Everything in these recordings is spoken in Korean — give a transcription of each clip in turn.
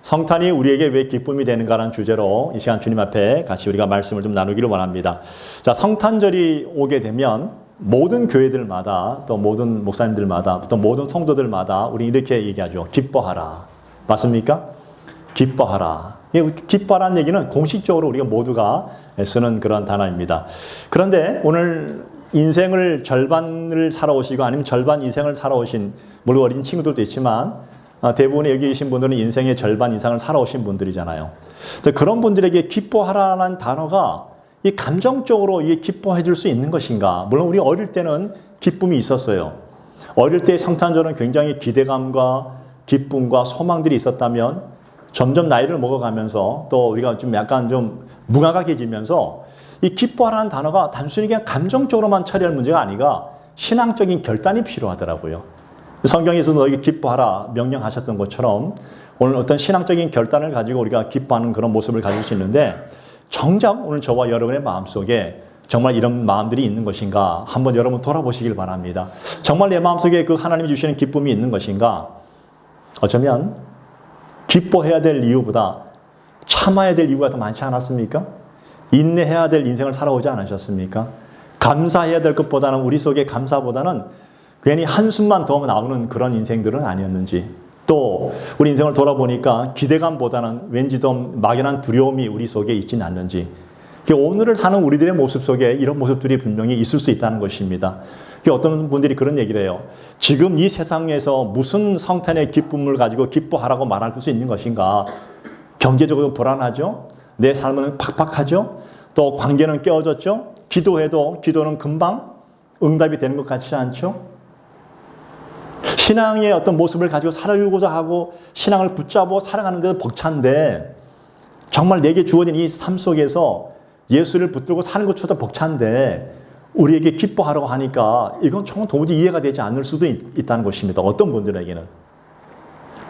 성탄이 우리에게 왜 기쁨이 되는가라는 주제로 이 시간 주님 앞에 같이 우리가 말씀을 좀 나누기를 원합니다. 자, 성탄절이 오게 되면 모든 교회들마다 또 모든 목사님들마다 또 모든 성도들마다 우리 이렇게 얘기하죠. 기뻐하라. 맞습니까? 기뻐하라. 기뻐하라는 얘기는 공식적으로 우리가 모두가 쓰는 그런 단어입니다. 그런데 오늘 인생을 절반을 살아오시고 아니면 절반 인생을 살아오신 물론 어린 친구들도 있지만 대부분의 여기 계신 분들은 인생의 절반 이상을 살아오신 분들이잖아요. 그런 분들에게 기뻐하라는 단어가 이 감정적으로 이게 기뻐해 줄 수 있는 것인가? 물론 우리 어릴 때는 기쁨이 있었어요. 어릴 때 성탄절은 굉장히 기대감과 기쁨과 소망들이 있었다면 점점 나이를 먹어가면서 또 우리가 좀 약간 좀 무감각해지면서 이 기뻐하라는 단어가 단순히 그냥 감정적으로만 처리할 문제가 아니라 신앙적인 결단이 필요하더라고요. 성경에서 너에게 기뻐하라 명령하셨던 것처럼 오늘 어떤 신앙적인 결단을 가지고 우리가 기뻐하는 그런 모습을 가질 수 있는데 정작 오늘 저와 여러분의 마음속에 정말 이런 마음들이 있는 것인가 한번 여러분 돌아보시길 바랍니다. 정말 내 마음속에 그 하나님이 주시는 기쁨이 있는 것인가? 어쩌면 기뻐해야 될 이유보다 참아야 될 이유가 더 많지 않았습니까? 인내해야 될 인생을 살아오지 않으셨습니까? 감사해야 될 것보다는 우리 속에 감사보다는 괜히 한숨만 더 나오는 그런 인생들은 아니었는지 또 우리 인생을 돌아보니까 기대감보다는 왠지 더 막연한 두려움이 우리 속에 있지는 않는지 오늘을 사는 우리들의 모습 속에 이런 모습들이 분명히 있을 수 있다는 것입니다. 어떤 분들이 그런 얘기를 해요. 지금 이 세상에서 무슨 성탄의 기쁨을 가지고 기뻐하라고 말할 수 있는 것인가? 경제적으로 불안하죠? 내 삶은 팍팍하죠? 또 관계는 깨어졌죠? 기도해도 기도는 금방 응답이 되는 것 같지 않죠? 신앙의 어떤 모습을 가지고 살아가고자 하고 신앙을 붙잡고 살아가는 데도 벅찬데 정말 내게 주어진 이 삶 속에서 예수를 붙들고 사는 것조차 벅찬데 우리에게 기뻐하라고 하니까 이건 정말 도무지 이해가 되지 않을 수도 있다는 것입니다. 어떤 분들에게는.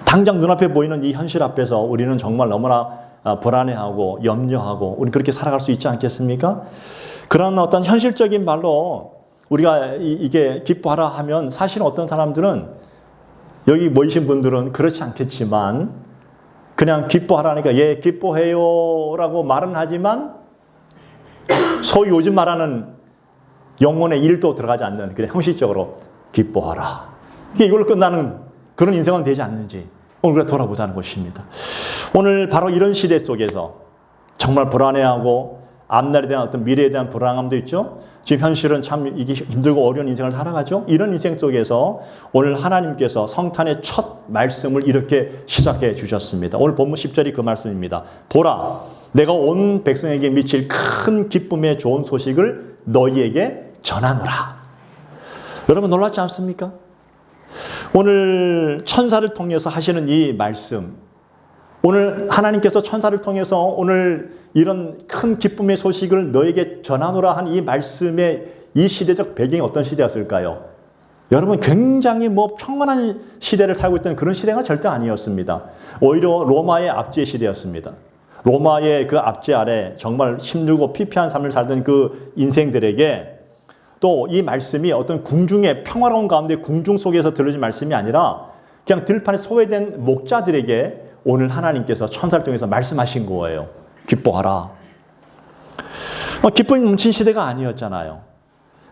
당장 눈앞에 보이는 이 현실 앞에서 우리는 정말 너무나 불안해하고 염려하고 우리 그렇게 살아갈 수 있지 않겠습니까? 그런 어떤 현실적인 말로 우리가 이게 기뻐하라 하면 사실 어떤 사람들은 여기 모이신 분들은 그렇지 않겠지만 그냥 기뻐하라니까 예 기뻐해요 라고 말은 하지만 소위 요즘 말하는 영혼의 일도 들어가지 않는 그냥 형식적으로 기뻐하라. 이걸로 끝나는 그런 인생은 되지 않는지 오늘 우리가 돌아보자는 것입니다. 오늘 바로 이런 시대 속에서 정말 불안해하고 앞날에 대한 어떤 미래에 대한 불안함도 있죠. 지금 현실은 참 이게 힘들고 어려운 인생을 살아가죠. 이런 인생 속에서 오늘 하나님께서 성탄의 첫 말씀을 이렇게 시작해 주셨습니다. 오늘 본문 10절이 그 말씀입니다. 보라, 내가 온 백성에게 미칠 큰 기쁨의 좋은 소식을 너희에게 전하노라. 여러분 놀랍지 않습니까? 오늘 천사를 통해서 하시는 이 말씀, 오늘 하나님께서 천사를 통해서 오늘 이런 큰 기쁨의 소식을 너에게 전하노라 한 이 말씀의 이 시대적 배경이 어떤 시대였을까요? 여러분 굉장히 평안한 시대를 살고 있던 그런 시대가 절대 아니었습니다. 오히려 로마의 압제 시대였습니다. 로마의 그 압제 아래 정말 힘들고 피폐한 삶을 살던 그 인생들에게 또 이 말씀이 어떤 궁중의 평화로운 가운데 궁중 속에서 들려진 말씀이 아니라 그냥 들판에 소외된 목자들에게 오늘 하나님께서 천사를 통해서 말씀하신 거예요. 기뻐하라. 기쁨이 뭉친 시대가 아니었잖아요.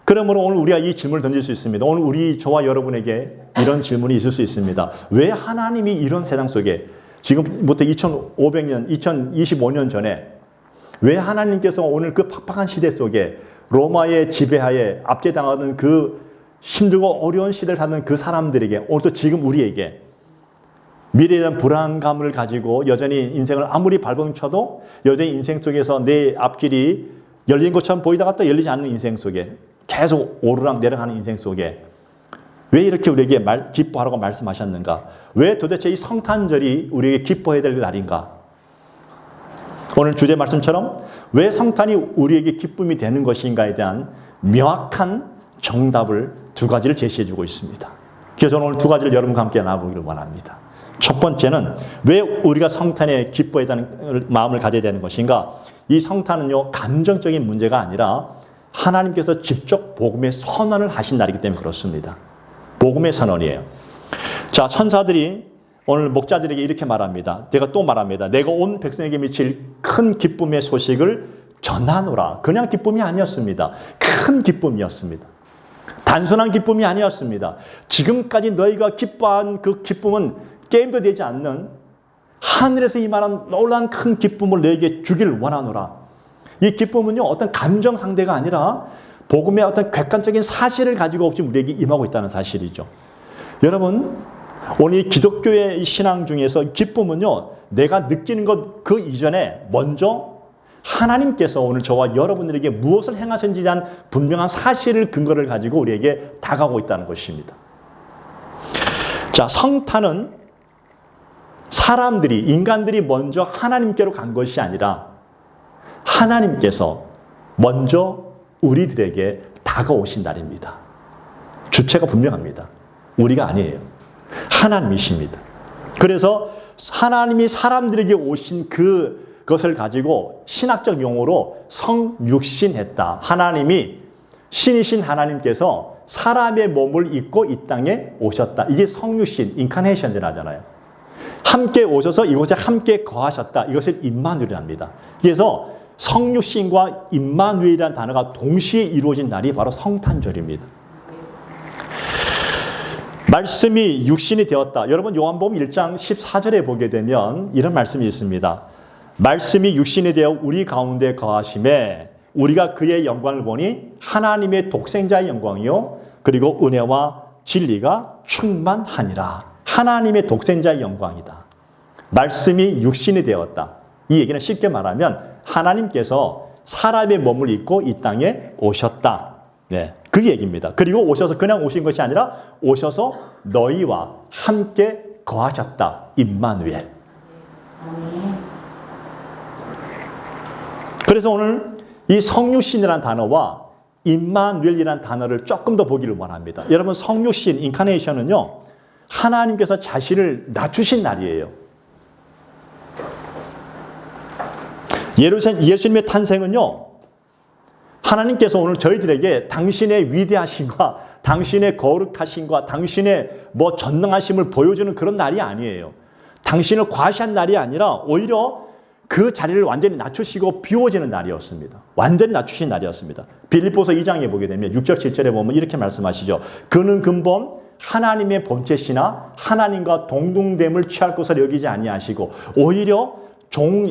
그러므로 오늘 우리가 이 질문을 던질 수 있습니다. 오늘 저와 여러분에게 이런 질문이 있을 수 있습니다. 왜 하나님이 이런 세상 속에 지금부터 2500년, 2025년 전에 왜 하나님께서 오늘 그 팍팍한 시대 속에 로마의 지배하에 압제당하는 그 힘들고 어려운 시대를 사는 그 사람들에게 오늘 또 지금 우리에게 미래에 대한 불안감을 가지고 여전히 인생을 아무리 발버둥쳐도 여전히 인생 속에서 내 앞길이 열린 것처럼 보이다가 또 열리지 않는 인생 속에 계속 오르락 내려가는 인생 속에 왜 이렇게 우리에게 기뻐하라고 말씀하셨는가? 왜 도대체 이 성탄절이 우리에게 기뻐해야 될 날인가? 오늘 주제 말씀처럼 왜 성탄이 우리에게 기쁨이 되는 것인가에 대한 명확한 정답을 두 가지를 제시해 주고 있습니다. 그래서 저는 오늘 두 가지를 여러분과 함께 나눠보기를 원합니다. 첫 번째는 왜 우리가 성탄에 기뻐해야 되는 마음을 가져야 되는 것인가? 이 성탄은요 감정적인 문제가 아니라 하나님께서 직접 복음의 선언을 하신 날이기 때문에 그렇습니다. 복음의 선언이에요. 자, 천사들이 오늘 목자들에게 이렇게 말합니다. 제가 또 말합니다. 내가 온 백성에게 미칠 큰 기쁨의 소식을 전하노라. 그냥 기쁨이 아니었습니다. 큰 기쁨이었습니다. 단순한 기쁨이 아니었습니다. 지금까지 너희가 기뻐한 그 기쁨은 게임도 되지 않는 하늘에서 임하는 놀라운 큰 기쁨을 너에게 주기를 원하노라. 이 기쁨은요, 어떤 감정 상대가 아니라 복음의 어떤 객관적인 사실을 가지고 지금 우리에게 임하고 있다는 사실이죠. 여러분, 오늘 이 기독교의 신앙 중에서 기쁨은요, 내가 느끼는 것 그 이전에 먼저 하나님께서 오늘 저와 여러분들에게 무엇을 행하셨는지에 대한 분명한 사실을 근거를 가지고 우리에게 다가오고 있다는 것입니다. 자, 성탄은 사람들이, 인간들이 먼저 하나님께로 간 것이 아니라 하나님께서 먼저 우리들에게 다가오신 날입니다. 주체가 분명합니다. 우리가 아니에요. 하나님이십니다. 그래서 하나님이 사람들에게 오신 그것을 가지고 신학적 용어로 성육신했다. 하나님이, 신이신 하나님께서 사람의 몸을 입고 이 땅에 오셨다. 이게 성육신, 인카네이션이라 하잖아요. 함께 오셔서 이곳에 함께 거하셨다. 이것을 임마누엘이랍니다. 그래서 성육신과 임마누엘이라는 단어가 동시에 이루어진 날이 바로 성탄절입니다. 말씀이 육신이 되었다. 여러분 요한복음 1장 14절에 보게 되면 이런 말씀이 있습니다. 말씀이 육신이 되어 우리 가운데 거하심에 우리가 그의 영광을 보니 하나님의 독생자의 영광이요 그리고 은혜와 진리가 충만하니라. 하나님의 독생자의 영광이다. 말씀이 육신이 되었다. 이 얘기는 쉽게 말하면 하나님께서 사람의 몸을 입고 이 땅에 오셨다. 네, 그 얘기입니다. 그리고 오셔서 그냥 오신 것이 아니라 오셔서 너희와 함께 거하셨다. 임마누엘. 그래서 오늘 이 성육신이라는 단어와 임마누엘이라는 단어를 조금 더 보기를 원합니다. 여러분 성육신, 인카네이션은요. 하나님께서 자신을 낮추신 날이에요. 예수님의 탄생은요. 하나님께서 오늘 저희들에게 당신의 위대하심과 당신의 거룩하심과 당신의 전능하심을 보여주는 그런 날이 아니에요. 당신을 과시한 날이 아니라 오히려 그 자리를 완전히 낮추시고 비워지는 날이었습니다. 완전히 낮추신 날이었습니다. 빌립보서 2장에 보게 되면 6절 7절에 보면 이렇게 말씀하시죠. 그는 근본 하나님의 본체시나 하나님과 동등됨을 취할 것을 여기지 아니하시고 오히려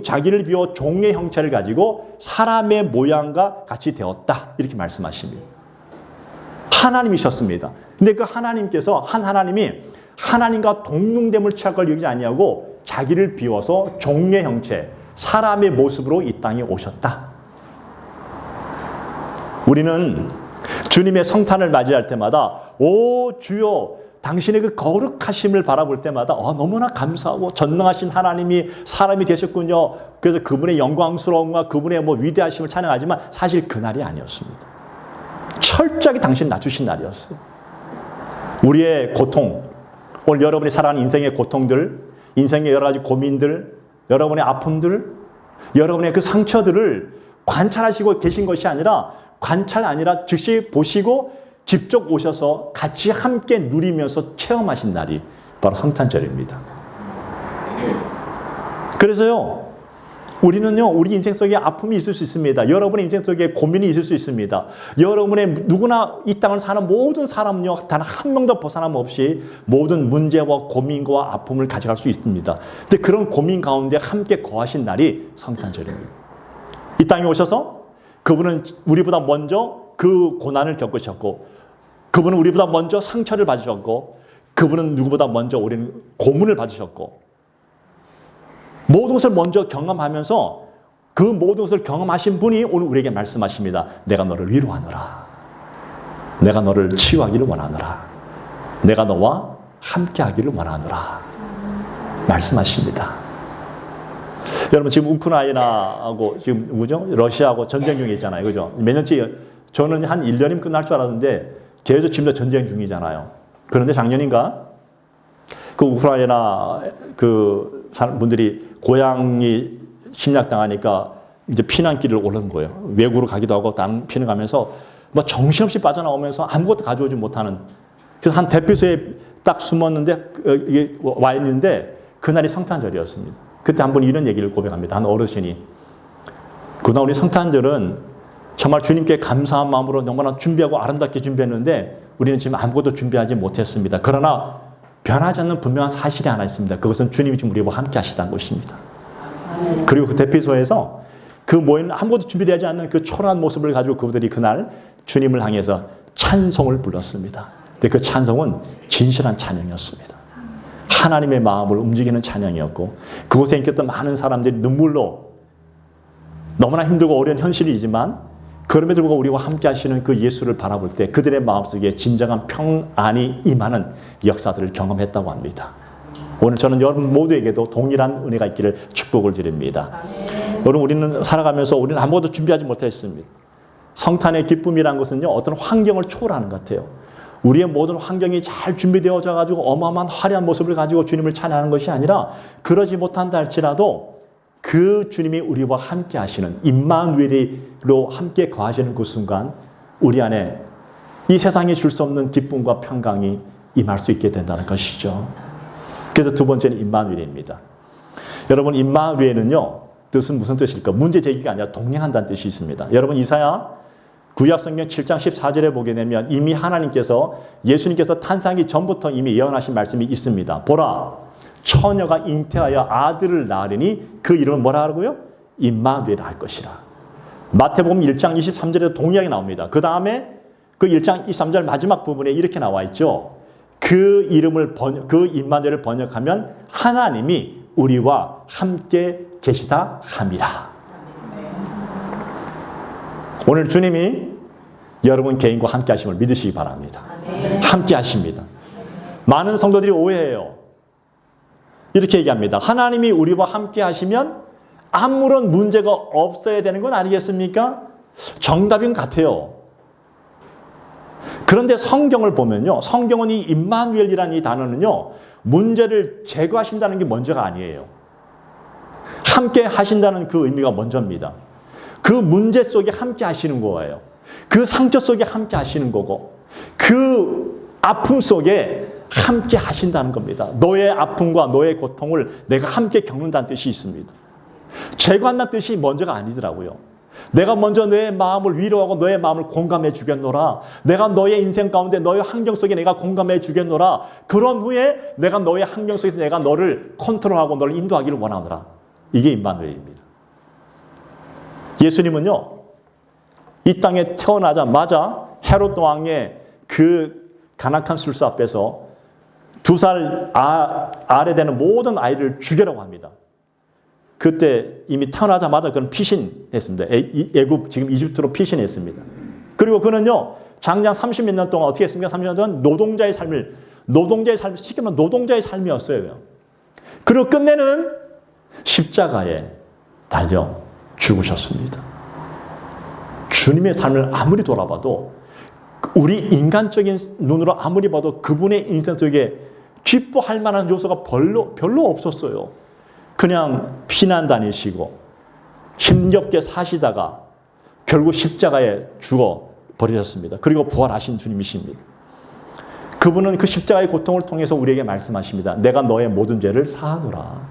자기를 비워 종의 형체를 가지고 사람의 모양과 같이 되었다. 이렇게 말씀하십니다. 하나님이셨습니다. 근데 그 하나님께서 하나님이 하나님과 동등됨을 취할 걸 여기지 아니하고 자기를 비워서 종의 형체, 사람의 모습으로 이 땅에 오셨다. 우리는 주님의 성탄을 맞이할 때마다 오 주여 당신의 그 거룩하심을 바라볼 때마다 너무나 감사하고 전능하신 하나님이 사람이 되셨군요. 그래서 그분의 영광스러움과 그분의 위대하심을 찬양하지만 사실 그날이 아니었습니다. 철저하게 당신 낮추신 날이었어요. 우리의 고통, 오늘 여러분이 살아가는 인생의 고통들, 인생의 여러 가지 고민들, 여러분의 아픔들, 여러분의 그 상처들을 관찰하시고 계신 것이 아니라 즉시 보시고 직접 오셔서 같이 함께 누리면서 체험하신 날이 바로 성탄절입니다. 그래서요, 우리는요, 우리 인생 속에 아픔이 있을 수 있습니다. 여러분의 인생 속에 고민이 있을 수 있습니다. 여러분의 누구나 이 땅을 사는 모든 사람은요, 단 한 명도 벗어남 없이 모든 문제와 고민과 아픔을 가져갈 수 있습니다. 근데 그런 고민 가운데 함께 거하신 날이 성탄절입니다. 이 땅에 오셔서 그분은 우리보다 먼저 그 고난을 겪으셨고 그분은 우리보다 먼저 상처를 받으셨고 그분은 누구보다 먼저 우리는 고문을 받으셨고 모든 것을 먼저 경험하면서 그 모든 것을 경험하신 분이 오늘 우리에게 말씀하십니다. 내가 너를 위로하노라. 내가 너를 치유하기를 원하노라. 내가 너와 함께하기를 원하노라. 말씀하십니다. 여러분 지금 우크라이나하고 지금 러시아하고 전쟁 중에 있잖아요. 그죠? 몇 년째 저는 한 1년이면 끝날 줄 알았는데 계속 지금도 전쟁 중이잖아요. 그런데 작년인가 그 우크라이나 그 분들이 고향이 침략당하니까 이제 피난길을 오른 거예요. 외국으로 가기도 하고 다른 피난 가면서 정신없이 빠져나오면서 아무것도 가져오지 못하는 그래서 한 딱 숨었는데 이게 와 있는데 그날이 성탄절이었습니다. 그때 한 분 이런 얘기를 고백합니다. 한 어르신이. 그날 우리 성탄절은 정말 주님께 감사한 마음으로 너무나 준비하고 아름답게 준비했는데 우리는 지금 아무것도 준비하지 못했습니다. 그러나 변하지 않는 분명한 사실이 하나 있습니다. 그것은 주님이 지금 우리와 함께 하시다는 것입니다. 그리고 그 대피소에서 그 모인 아무것도 준비되지 않는 그 초라한 모습을 가지고 그들이 그날 주님을 향해서 찬송을 불렀습니다. 근데 그 찬송은 진실한 찬양이었습니다. 하나님의 마음을 움직이는 찬양이었고 그곳에 있었던 많은 사람들이 눈물로 너무나 힘들고 어려운 현실이지만 그럼에도 불구하고 우리와 함께 하시는 그 예수를 바라볼 때 그들의 마음속에 진정한 평안이 임하는 역사들을 경험했다고 합니다. 오늘 저는 여러분 모두에게도 동일한 은혜가 있기를 축복을 드립니다. 여러분 우리는 살아가면서 우리는 아무것도 준비하지 못했습니다. 성탄의 기쁨이라는 것은요 어떤 환경을 초월하는 것 같아요. 우리의 모든 환경이 잘 준비되어져 가지고 어마어마한 화려한 모습을 가지고 주님을 찬양하는 것이 아니라 그러지 못한다 할지라도 그 주님이 우리와 함께 하시는 임마누엘로 함께 거하시는 그 순간 우리 안에 이 세상이 줄 수 없는 기쁨과 평강이 임할 수 있게 된다는 것이죠. 그래서 두 번째는 임마누엘입니다. 여러분 임마누엘은요 뜻은 무슨 뜻일까? 문제 제기가 아니라 동행한다는 뜻이 있습니다. 여러분 이사야 구약성경 7장 14절에 보게 되면 이미 하나님께서 예수님께서 탄생하기 전부터 이미 예언하신 말씀이 있습니다. 보라 처녀가 잉태하여 아들을 낳으리니 그 이름은 뭐라 하고요? 임마누엘이라 할 것이라. 마태복음 1장 23절에도 동일하게 나옵니다. 그 다음에 그 1장 23절 마지막 부분에 이렇게 나와 있죠. 그 이름을 그 임마누엘을 번역하면 하나님이 우리와 함께 계시다 함이라. 오늘 주님이 여러분 개인과 함께 하심을 믿으시기 바랍니다. 함께 하십니다. 많은 성도들이 오해해요. 이렇게 얘기합니다. 하나님이 우리와 함께 하시면 아무런 문제가 없어야 되는 건 아니겠습니까? 정답인 같아요. 그런데 성경을 보면요. 성경은 이 임마누엘이라는 이 단어는요. 문제를 제거하신다는 게 먼저가 아니에요. 함께 하신다는 그 의미가 먼저입니다. 그 문제 속에 함께 하시는 거예요. 그 상처 속에 함께 하시는 거고 그 아픔 속에 함께 하신다는 겁니다. 너의 아픔과 너의 고통을 내가 함께 겪는다는 뜻이 있습니다. 제거한다는 뜻이 먼저가 아니더라고요. 내가 먼저 너의 마음을 위로하고 너의 마음을 공감해 주겠노라. 내가 너의 인생 가운데 너의 환경 속에 내가 공감해 주겠노라. 그런 후에 내가 너의 환경 속에서 내가 너를 컨트롤하고 너를 인도하기를 원하노라. 이게 임마누엘입니다. 예수님은요. 이 땅에 태어나자마자 헤롯 왕의 그 간악한 술사 앞에서 2살 아래 되는 모든 아이를 죽이라고 합니다. 그때 이미 태어나자마자 그는 피신했습니다. 애굽 지금 이집트로 피신했습니다. 그리고 그는요 장장 30몇 년 동안 어떻게 했습니까? 30년 동안 노동자의 삶을 쉽게 말하면 노동자의 삶이었어요. 그리고 끝내는 십자가에 달려 죽으셨습니다. 주님의 삶을 아무리 돌아봐도 우리 인간적인 눈으로 아무리 봐도 그분의 인생 속에 기뻐할 만한 요소가 별로 없었어요. 그냥 피난 다니시고 힘겹게 사시다가 결국 십자가에 죽어 버리셨습니다. 그리고 부활하신 주님이십니다. 그분은 그 십자가의 고통을 통해서 우리에게 말씀하십니다. 내가 너의 모든 죄를 사하노라.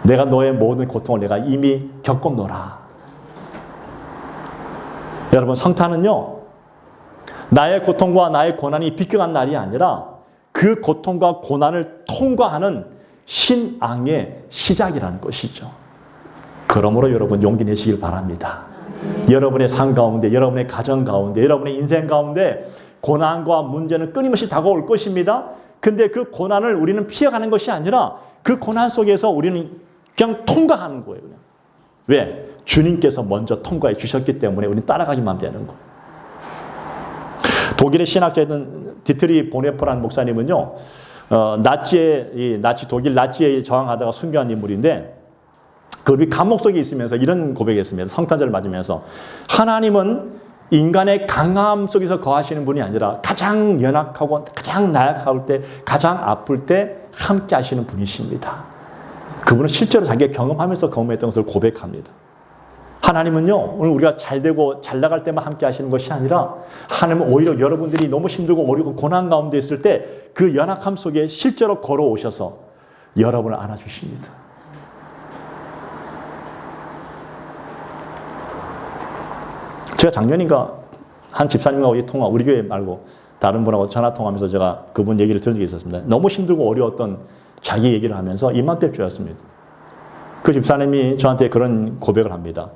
내가 너의 모든 고통을 내가 이미 겪었노라. 여러분 성탄은요. 나의 고통과 나의 고난이 비껴간 날이 아니라 그 고통과 고난을 통과하는 신앙의 시작이라는 것이죠. 그러므로 여러분 용기 내시길 바랍니다. 여러분의 삶 가운데, 여러분의 가정 가운데, 여러분의 인생 가운데 고난과 문제는 끊임없이 다가올 것입니다. 근데 그 고난을 우리는 피해가는 것이 아니라 그 고난 속에서 우리는 그냥 통과하는 거예요. 그냥. 왜? 주님께서 먼저 통과해 주셨기 때문에 우리는 따라가기만 되는 거예요. 독일의 신학자였던 디트리 보네퍼라는 목사님은요, 나치 독일 나치에 저항하다가 순교한 인물인데, 그분이 감옥 속에 있으면서 이런 고백했습니다. 성탄절을 맞으면서 하나님은 인간의 강함 속에서 거하시는 분이 아니라 가장 연약하고 가장 나약할 때, 가장 아플 때 함께 하시는 분이십니다. 그분은 실제로 자기가 경험하면서 경험했던 것을 고백합니다. 하나님은요, 오늘 우리가 잘 되고 잘 나갈 때만 함께 하시는 것이 아니라 하나님은 오히려 여러분들이 너무 힘들고 어리고 고난 가운데 있을 때 그 연약함 속에 실제로 걸어오셔서 여러분을 안아주십니다. 제가 작년인가 한 집사님과 우리 교회 말고 다른 분하고 전화 통화하면서 제가 그분 얘기를 들은 적이 있었습니다. 너무 힘들고 어려웠던 자기 얘기를 하면서 이맘때쯤이었습니다. 그 집사님이 저한테 그런 고백을 합니다.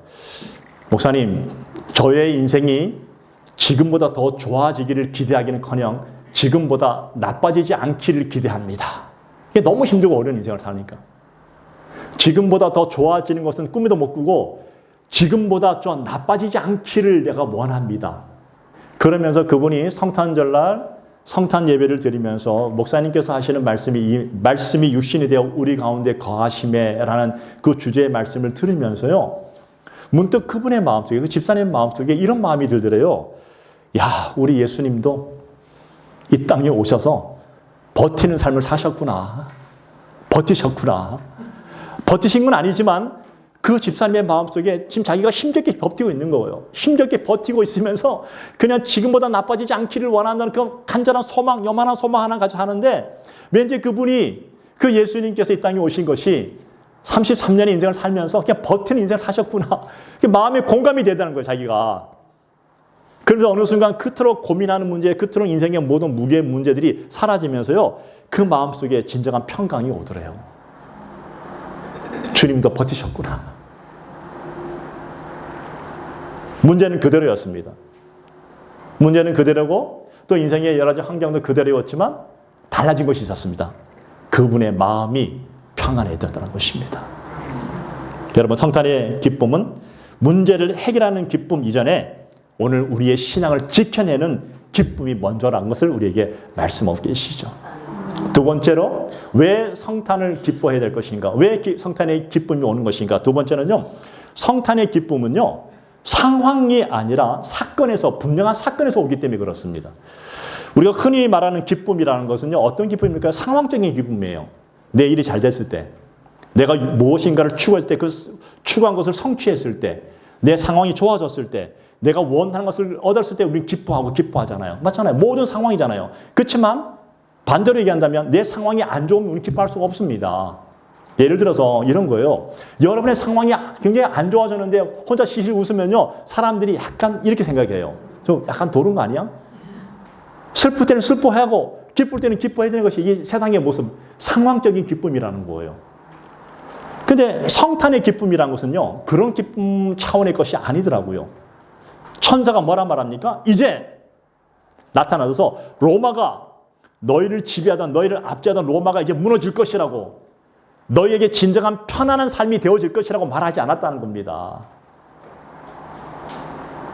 목사님, 저의 인생이 지금보다 더 좋아지기를 기대하기는커녕 지금보다 나빠지지 않기를 기대합니다. 이게 너무 힘들고 어려운 인생을 사니까. 지금보다 더 좋아지는 것은 꿈에도 못 꾸고 지금보다 좀 나빠지지 않기를 내가 원합니다. 그러면서 그분이 성탄절날 성탄 예배를 드리면서 목사님께서 하시는 말씀이 육신이 되어 우리 가운데 거하심에라는 그 주제의 말씀을 들으면서요. 문득 그분의 마음속에, 그 집사님 마음속에 이런 마음이 들더래요. 야, 우리 예수님도 이 땅에 오셔서 버티는 삶을 사셨구나. 버티셨구나. 버티신 건 아니지만 그 집사님의 마음속에 지금 자기가 힘겹게 버티고 있는 거예요. 힘겹게 버티고 있으면서 그냥 지금보다 나빠지지 않기를 원한다는 그 간절한 소망, 요만한 소망 하나 가지고 하는데 왠지 그분이 그 예수님께서 이 땅에 오신 것이 33년의 인생을 살면서 그냥 버티는 인생을 사셨구나. 마음에 공감이 되다는 거예요, 자기가. 그러면서 어느 순간 그토록 고민하는 문제, 그토록 인생의 모든 무게의 문제들이 사라지면서요. 그 마음속에 진정한 평강이 오더래요. 주님도 버티셨구나. 문제는 그대로였습니다. 문제는 그대로고 또 인생의 여러 가지 환경도 그대로였지만 달라진 것이 있었습니다. 그분의 마음이 평안해졌다는 것입니다. 여러분, 성탄의 기쁨은 문제를 해결하는 기쁨 이전에 오늘 우리의 신앙을 지켜내는 기쁨이 먼저라는 것을 우리에게 말씀하고 계시죠. 두 번째로 왜 성탄을 기뻐해야 될 것인가? 왜 성탄의 기쁨이 오는 것인가? 두 번째는요. 성탄의 기쁨은요. 상황이 아니라 사건에서, 분명한 사건에서 오기 때문에 그렇습니다. 우리가 흔히 말하는 기쁨이라는 것은요. 어떤 기쁨입니까? 상황적인 기쁨이에요. 내 일이 잘 됐을 때, 내가 무엇인가를 추구했을 때, 그 추구한 것을 성취했을 때, 내 상황이 좋아졌을 때, 내가 원하는 것을 얻었을 때 우리는 기뻐하고 기뻐하잖아요. 맞잖아요. 모든 상황이잖아요. 그렇지만 반대로 얘기한다면 내 상황이 안 좋으면 우리는 기뻐할 수가 없습니다. 예를 들어서 이런 거예요. 여러분의 상황이 굉장히 안 좋아졌는데 혼자 시실 웃으면요. 사람들이 약간 이렇게 생각해요. 좀 약간 도른 거 아니야? 슬플 때는 슬퍼하고 기쁠 때는 기뻐해야 되는 것이 이 세상의 모습, 상황적인 기쁨이라는 거예요. 근데 성탄의 기쁨이라는 것은요. 그런 기쁨 차원의 것이 아니더라고요. 천사가 뭐라 말합니까? 이제 나타나서 로마가 너희를 지배하던, 너희를 압제하던 로마가 이제 무너질 것이라고, 너희에게 진정한 편안한 삶이 되어질 것이라고 말하지 않았다는 겁니다.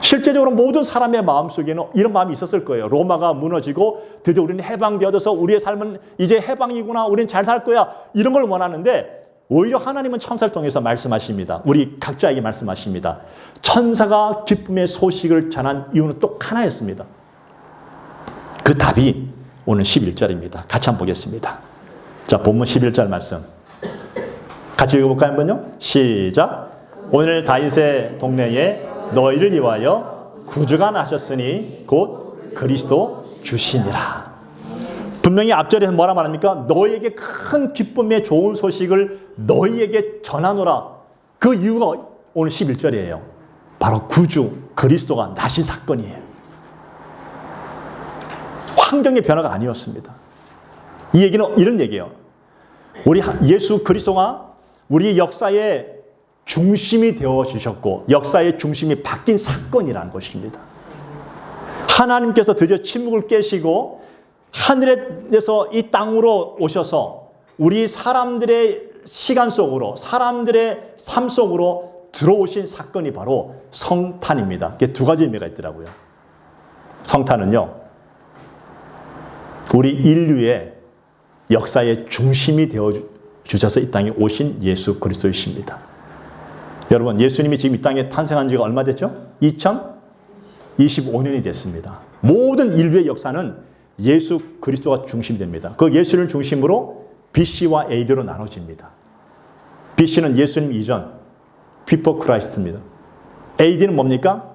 실제적으로 모든 사람의 마음속에는 이런 마음이 있었을 거예요. 로마가 무너지고 드디어 우리는 해방되어져서 우리의 삶은 이제 해방이구나, 우리는 잘 살 거야, 이런 걸 원하는데 오히려 하나님은 천사를 통해서 말씀하십니다. 우리 각자에게 말씀하십니다. 천사가 기쁨의 소식을 전한 이유는 또 하나였습니다. 그 답이 오늘 11절입니다. 같이 한번 보겠습니다. 자, 본문 11절 말씀. 같이 읽어볼까요? 한번요. 시작. 오늘 다윗의 동네에 너희를 위하여 구주가 나셨으니 곧 그리스도 주시니라. 분명히 앞절에서 뭐라 말합니까? 너희에게 큰 기쁨의 좋은 소식을 너희에게 전하노라. 그 이유가 오늘 11절이에요. 바로 구주 그리스도가 나신 사건이에요. 환경의 변화가 아니었습니다. 이 얘기는 이런 얘기예요. 우리 예수 그리스도가 우리 역사의 중심이 되어 주셨고 역사의 중심이 바뀐 사건이라는 것입니다. 하나님께서 드디어 침묵을 깨시고 하늘에서 이 땅으로 오셔서 우리 사람들의 시간 속으로, 사람들의 삶 속으로 들어오신 사건이 바로 성탄입니다. 이게 두 가지 의미가 있더라고요. 성탄은요, 우리 인류의 역사의 중심이 되어 주셔서 이 땅에 오신 예수 그리스도이십니다. 여러분, 예수님이 지금 이 땅에 탄생한 지가 얼마 됐죠? 2025년이 됐습니다. 모든 인류의 역사는 예수 그리스도가 중심이 됩니다. 그 예수를 중심으로 BC와 AD로 나눠집니다. BC는 예수님 이전, Before Christ입니다. AD는 뭡니까?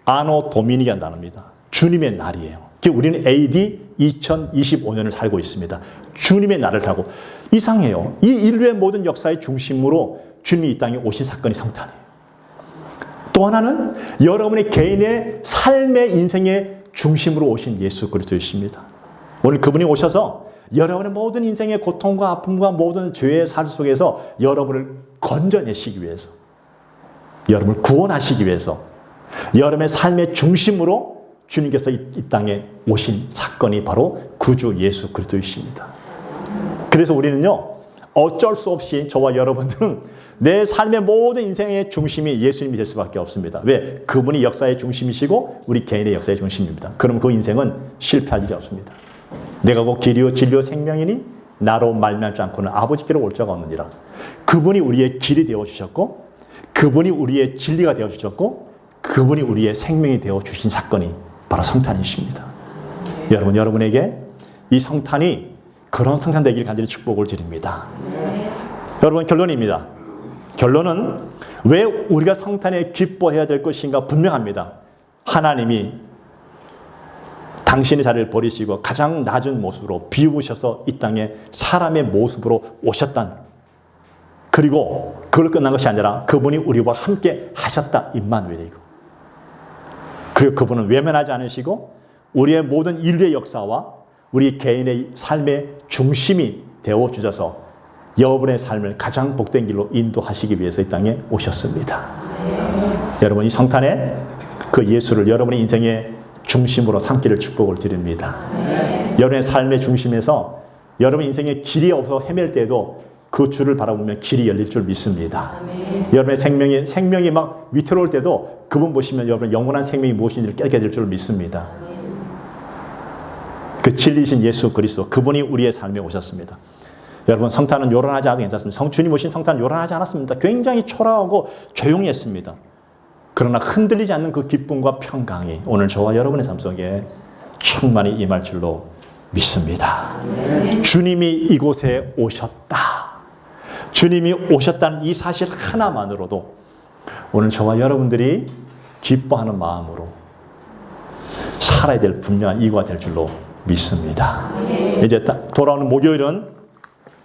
아노 도미니라는 단어입니다. 주님의 날이에요. 우리는 AD 2025년을 살고 있습니다. 주님의 날을 살고. 이상해요. 이 인류의 모든 역사의 중심으로 주님이 이 땅에 오신 사건이 성탄이에요. 또 하나는 여러분의 개인의 삶의 인생의 중심으로 오신 예수 그리스도이십니다. 오늘 그분이 오셔서 여러분의 모든 인생의 고통과 아픔과 모든 죄의 살 속에서 여러분을 건져내시기 위해서, 여러분을 구원하시기 위해서, 여러분의 삶의 중심으로 주님께서 이 땅에 오신 사건이 바로 구주 예수 그리스도이십니다. 그래서 우리는요, 어쩔 수 없이 저와 여러분들은 내 삶의 모든 인생의 중심이 예수님이 될 수밖에 없습니다. 왜? 그분이 역사의 중심이시고 우리 개인의 역사의 중심입니다. 그럼 그 인생은 실패할 일이 없습니다. 내가 곧 길이요 진리요 생명이니 나로 말미암지 않고는 아버지께로 올 자가 없느니라. 그분이 우리의 길이 되어주셨고, 그분이 우리의 진리가 되어주셨고, 그분이 우리의 생명이 되어주신 사건이 바로 성탄이십니다. 여러분, 여러분에게 이 성탄이 그런 성탄 되기를 간절히 축복을 드립니다. 여러분, 결론입니다. 결론은 왜 우리가 성탄에 기뻐해야 될 것인가 분명합니다. 하나님이 당신의 자리를 버리시고 가장 낮은 모습으로 비우셔서 이 땅에 사람의 모습으로 오셨다. 그리고 그걸 끝난 것이 아니라 그분이 우리와 함께 하셨다. 임마누엘이고. 그리고 그분은 외면하지 않으시고 우리의 모든 인류의 역사와 우리 개인의 삶의 중심이 되어주셔서 여러분의 삶을 가장 복된 길로 인도하시기 위해서 이 땅에 오셨습니다. 여러분, 이 성탄에 그 예수를 여러분의 인생의 중심으로 삼기를 축복을 드립니다. 여러분의 삶의 중심에서 여러분 인생의 길이 없어 헤맬 때에도 그 주를 바라보면 길이 열릴 줄 믿습니다. 여러분의 생명이 막 위태로울 때도 그분 보시면 여러분 영원한 생명이 무엇인지를 깨닫게 될 줄 믿습니다. 그 진리신 예수 그리스도, 그분이 우리의 삶에 오셨습니다. 여러분, 성탄은 요란하지 않아도 괜찮습니다. 주님 오신 성탄은 요란하지 않았습니다. 굉장히 초라하고 조용히 했습니다. 그러나 흔들리지 않는 그 기쁨과 평강이 오늘 저와 여러분의 삶 속에 충만히 임할 줄로 믿습니다. 주님이 이곳에 오셨다. 주님이 오셨다는 이 사실 하나만으로도 오늘 저와 여러분들이 기뻐하는 마음으로 살아야 될 분명한 이유가 될 줄로 믿습니다. 이제 돌아오는 목요일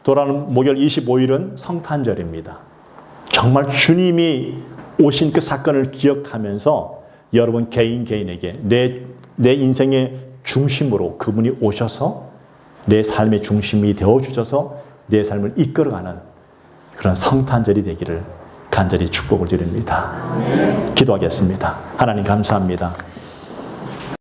25일은 성탄절입니다. 정말 주님이 오신 그 사건을 기억하면서 여러분 개인에게 내 인생의 중심으로 그분이 오셔서 내 삶의 중심이 되어주셔서 내 삶을 이끌어가는 그런 성탄절이 되기를 간절히 축복을 드립니다. 기도하겠습니다. 하나님 감사합니다.